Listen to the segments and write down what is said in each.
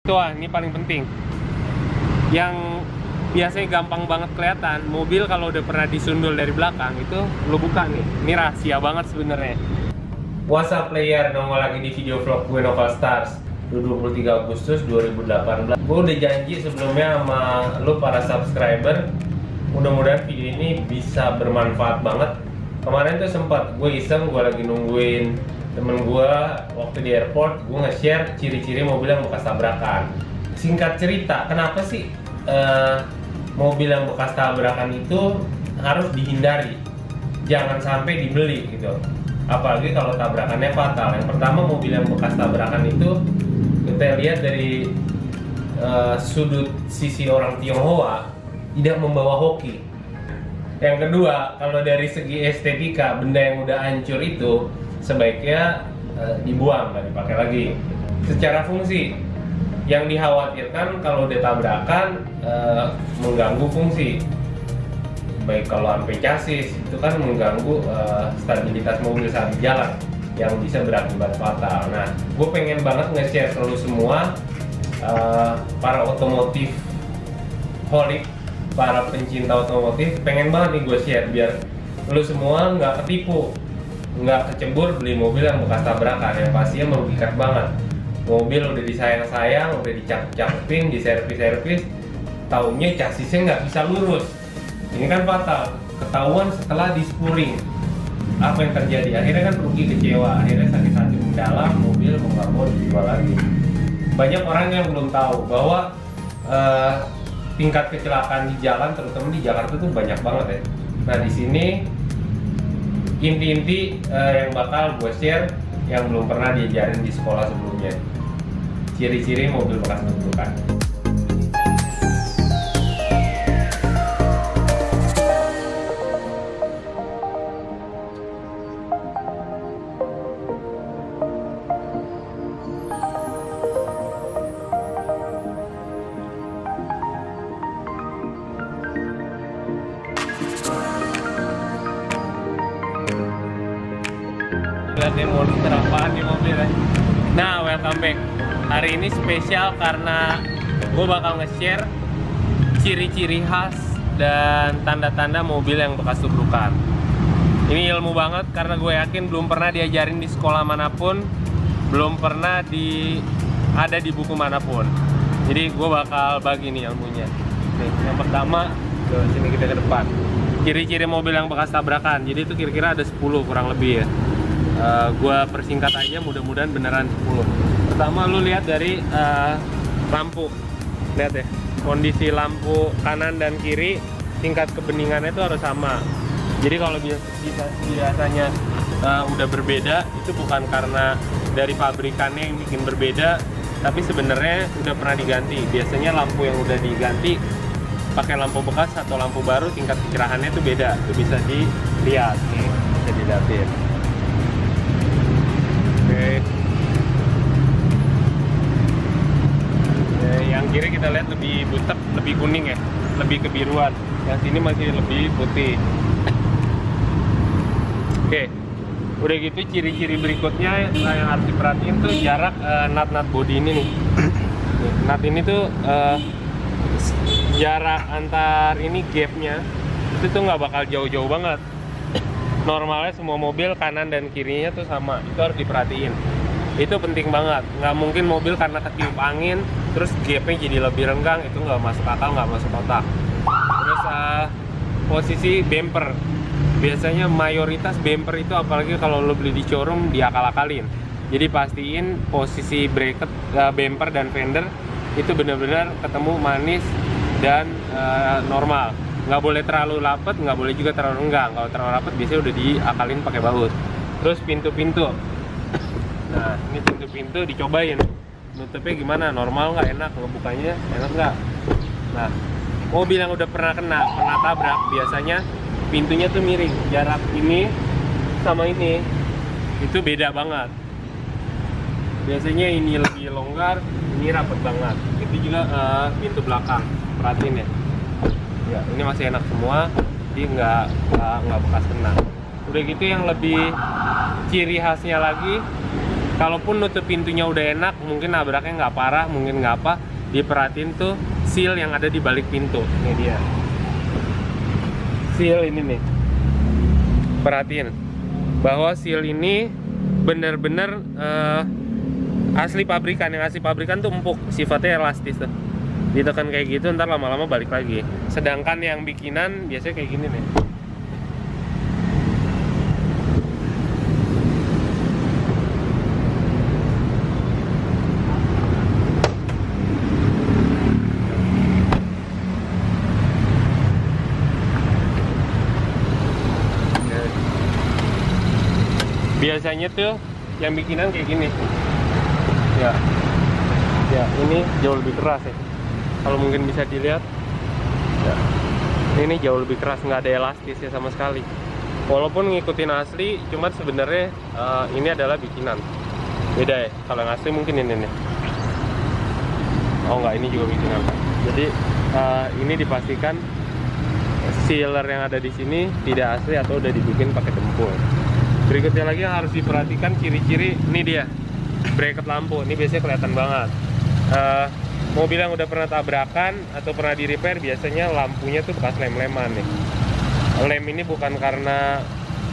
Wah, ini paling penting. Yang biasanya gampang banget kelihatan, mobil kalau udah pernah disundul dari belakang itu lo buka nih. Ini rahasia banget sebenarnya. What's up player, nongol lagi di video vlog gue Novel Stars 23 Agustus 2018. Gue udah janji sebelumnya sama lo para subscriber, mudah-mudahan video ini bisa bermanfaat banget. Kemarin tuh sempat gue iseng, gue lagi nungguin temen gue waktu di airport, gue nge-share ciri-ciri mobil yang bekas tabrakan. Singkat cerita, kenapa sih mobil yang bekas tabrakan itu harus dihindari, jangan sampai dibeli gitu, apalagi kalau tabrakannya fatal. Yang pertama, mobil yang bekas tabrakan itu kita lihat dari sudut sisi orang Tionghoa tidak membawa hoki. Yang kedua, kalau dari segi estetika, benda yang udah hancur itu sebaiknya dibuang, nggak dipakai lagi. Secara fungsi, yang dikhawatirkan kalau udah tabrakan mengganggu fungsi, baik kalau sampai chassis itu kan mengganggu stabilitas mobil saat di jalan, yang bisa berakibat fatal. Nah, gue pengen banget nge-share ke lu semua, para otomotif holik, para pencinta otomotif, pengen banget nih gue share biar lu semua nggak ketipu, nggak kecebur beli mobil yang bekas tabrakan, yang pastinya merugikan banget. Mobil udah disayang-sayang, udah dicakep-cakepin, diservis-servis, taunya chassisnya nggak bisa lurus. Ini kan fatal, ketahuan setelah dispuring. Apa yang terjadi? Akhirnya kan rugi, kecewa, akhirnya sakit hati mendalam, mobil mau nggak mau dijual lagi. Banyak orang yang belum tahu bahwa tingkat kecelakaan di jalan, terutama di Jakarta tuh banyak banget ya. Nah, di sini inti-inti yang bakal gue share yang belum pernah diajarin di sekolah sebelumnya. Ciri-ciri mobil bekas tabrakan. Lihat deh monitor apaan di mobil ya. Nah, welcome back. Hari ini spesial karena gue bakal nge-share ciri-ciri khas dan tanda-tanda mobil yang bekas tubrukan. Ini ilmu banget karena gue yakin belum pernah diajarin di sekolah manapun, belum pernah ada di buku manapun. Jadi gue bakal bagi nih ilmunya. Nih, yang pertama, ke sini kita ke depan. Ciri-ciri mobil yang bekas tabrakan. Jadi itu kira-kira ada 10 kurang lebih ya. Gua persingkat aja, mudah-mudahan beneran 10. Pertama, lu lihat dari lampu. Lihat ya, kondisi lampu kanan dan kiri, tingkat kebeningannya itu harus sama. Jadi kalau biasanya udah berbeda, itu bukan karena dari pabrikannya yang bikin berbeda, tapi sebenarnya udah pernah diganti. Biasanya lampu yang udah diganti pakai lampu bekas atau lampu baru, tingkat kecerahannya itu beda. Itu bisa dilihat nih, bisa dilihatin. Oke. Yang kiri kita lihat lebih butek, lebih kuning ya, lebih kebiruan. Yang sini masih lebih putih. Oke, udah gitu ciri-ciri berikutnya yang harus diperhatiin tuh jarak nut body ini nih. Nut ini tuh jarak antar ini gapnya itu tuh nggak bakal jauh-jauh banget. Normalnya semua mobil kanan dan kirinya tuh sama, itu harus diperhatiin. Itu penting banget. Nggak mungkin mobil karena ketiup angin terus gapnya jadi lebih renggang, itu nggak masuk akal, nggak masuk otak. Terus posisi bumper, biasanya mayoritas bumper itu, apalagi kalau lo beli di showroom, diakal-akalin. Jadi pastiin posisi bracket, bumper dan fender itu benar-benar ketemu manis dan normal. Nggak boleh terlalu rapet, nggak boleh juga terlalu renggang. Kalau terlalu rapet biasanya udah diakalin pakai baut. Terus pintu-pintu. Nah, ini pintu-pintu dicobain. Nutupnya gimana? Normal nggak? Enak? Ngebukanya enak nggak? Nah, mobil yang udah pernah tabrak, biasanya pintunya tuh miring. Jarak ini sama ini itu beda banget. Biasanya ini lebih longgar, ini rapet banget. Itu juga pintu belakang. Perhatiin ya. Ya, ini masih enak semua, jadi nggak bekas kena. Udah gitu yang lebih ciri khasnya lagi, Kalaupun nutup pintunya udah enak, mungkin nabraknya nggak parah, mungkin nggak apa, diperhatiin tuh seal yang ada di balik pintu. Ini dia seal ini nih, perhatiin bahwa seal ini bener-bener asli pabrikan. Yang asli pabrikan tuh empuk, sifatnya elastis tuh, ditekan kayak gitu ntar lama-lama balik lagi. Sedangkan yang bikinan biasanya kayak gini nih. Biasanya tuh yang bikinan kayak gini ya, ini jauh lebih keras ya, kalau mungkin bisa dilihat ya, ini jauh lebih keras, nggak ada elastis ya sama sekali, walaupun ngikutin asli, cuma sebenarnya ini adalah bikinan, beda ya. Kalau yang asli mungkin ini nih, oh nggak, ini juga bikinan. Jadi ini dipastikan sealer yang ada di sini tidak asli atau udah dibikin pakai dempul. Berikutnya lagi yang harus diperhatikan ciri-ciri, ini dia bracket lampu. Ini biasanya kelihatan banget. Mobil yang udah pernah tabrakan atau pernah di repair, biasanya lampunya tuh bekas lem-leman nih. Lem ini bukan karena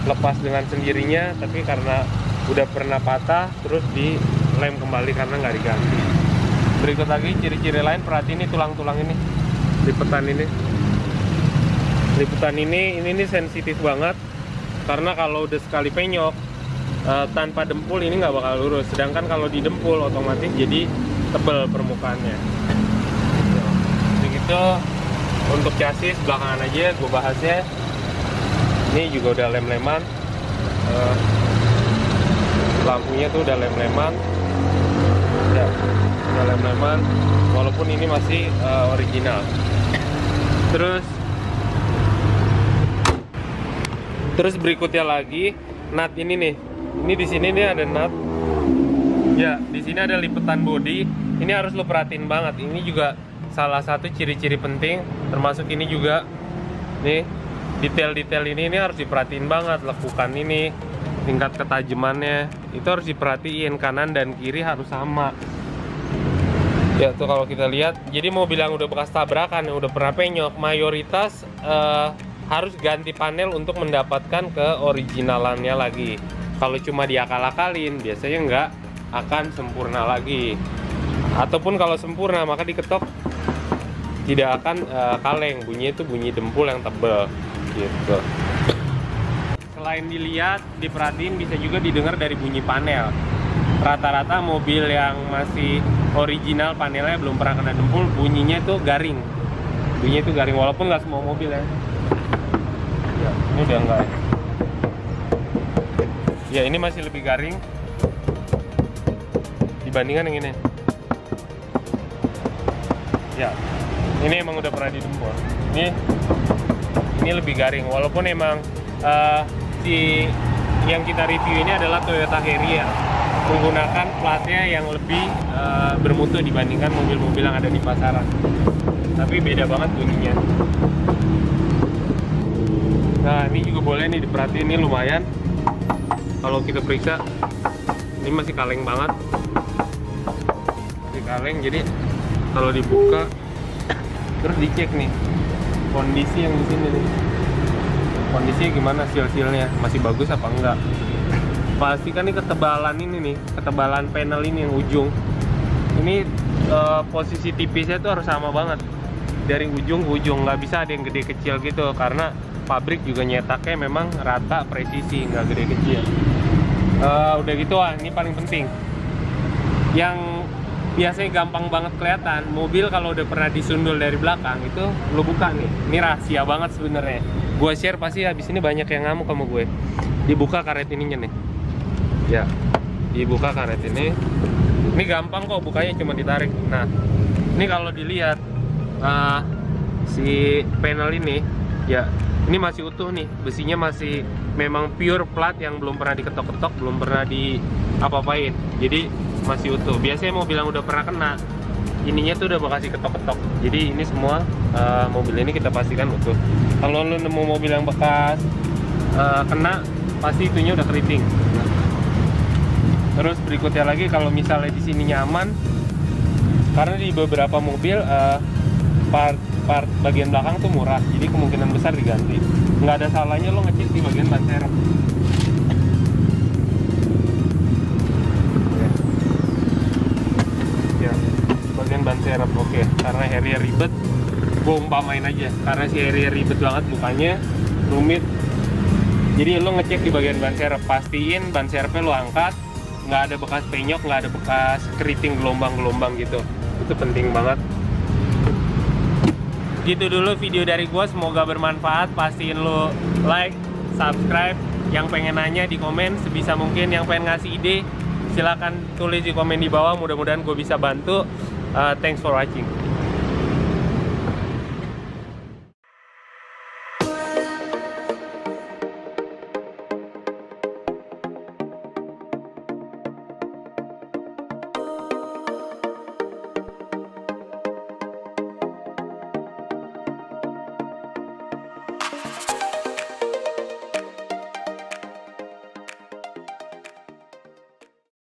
lepas dengan sendirinya, tapi karena udah pernah patah terus di lem kembali karena nggak diganti. Berikut lagi ciri-ciri lain, perhatiin ini tulang-tulang ini, lipetan ini. Lipetan ini sensitif banget. Karena kalau udah sekali penyok tanpa dempul ini nggak bakal lurus. Sedangkan kalau di dempul otomatis jadi tebal permukaannya. Begitu untuk chassis belakangan aja gue bahasnya. Ini juga udah lem-leman. Lampunya tuh udah lem-leman. Ya, udah lem-leman. Walaupun ini masih original. Terus berikutnya lagi nut ini nih. Ini di sini nih ada nut. Ya, di sini ada lipetan bodi. Ini harus lo perhatiin banget. Ini juga salah satu ciri-ciri penting. Termasuk ini juga nih, detail-detail ini harus diperhatiin banget. Lekukan ini, tingkat ketajamannya itu harus diperhatiin. Kanan dan kiri harus sama. Ya tuh kalau kita lihat. Jadi mobil yang udah bekas tabrakan, yang udah pernah penyok, mayoritas harus ganti panel untuk mendapatkan keoriginalannya lagi. Kalau cuma diakal-akalin, biasanya nggak akan sempurna lagi. Ataupun kalau sempurna, maka diketok tidak akan kaleng. Bunyinya itu bunyi dempul yang tebal gitu. Selain dilihat, diperhatiin, bisa juga didengar dari bunyi panel. Rata-rata mobil yang masih original, panelnya belum pernah kena dempul, bunyinya itu garing. Bunyinya itu garing, walaupun nggak semua mobil ya. Ya, ini udah enggak ya. Ya, ini masih lebih garing dibandingkan yang ini. Ya, ini emang udah pernah didempul. Ini lebih garing, walaupun emang si yang kita review ini adalah Toyota Harrier, menggunakan platnya yang lebih bermutu dibandingkan mobil-mobil yang ada di pasaran. Tapi beda banget bunyinya. Nah, ini juga boleh nih diperhatiin, ini lumayan. Kalau kita periksa, ini masih kaleng banget. Masih kaleng, jadi kalau dibuka terus dicek nih kondisi yang di sini nih. Kondisinya gimana, seal-sealnya masih bagus apa enggak. Pastikan nih ketebalan ini nih, ketebalan panel ini yang ujung. Ini posisi tipisnya tuh harus sama banget. Dari ujung ke ujung, nggak bisa ada yang gede kecil gitu, karena pabrik juga nyetaknya memang rata, presisi, nggak gede kecil. Udah gitu, ini paling penting. Yang biasanya gampang banget kelihatan, mobil kalau udah pernah disundul dari belakang itu lo buka nih. Ini rahasia banget sebenarnya. Gue share pasti habis ini banyak yang ngamuk sama gue. Dibuka karet ininya nih. Ya, dibuka karet ini. Ini gampang kok bukanya, cuma ditarik. Nah, ini kalau dilihat si panel ini, ya ini masih utuh nih, besinya masih memang pure plat yang belum pernah diketok-ketok, belum pernah di apa-apain, jadi masih utuh. Biasanya mobil yang udah pernah kena, ininya tuh udah bakal diketok-ketok. Jadi ini semua mobil ini kita pastikan utuh. Kalau lo nemu mobil yang bekas kena, pasti itunya udah keriting. Terus berikutnya lagi, kalau misalnya di sini nyaman, karena di beberapa mobil part bagian belakang tuh murah, jadi kemungkinan besar diganti. Nggak ada salahnya lo ngecek di bagian ban serep. Ya, bagian ban serep oke. Karena Harrier ribet, gue umpamain aja. Karena si Harrier ribet banget mukanya, rumit. Jadi lo ngecek di bagian ban serep, pastiin ban serepnya lo angkat, nggak ada bekas penyok, nggak ada bekas keriting gelombang-gelombang gitu. Itu penting banget. Gitu dulu video dari gue, semoga bermanfaat. Pastiin lo like, subscribe. Yang pengen nanya di komen sebisa mungkin, yang pengen ngasih ide silahkan tulis di komen di bawah, mudah-mudahan gue bisa bantu. Thanks for watching.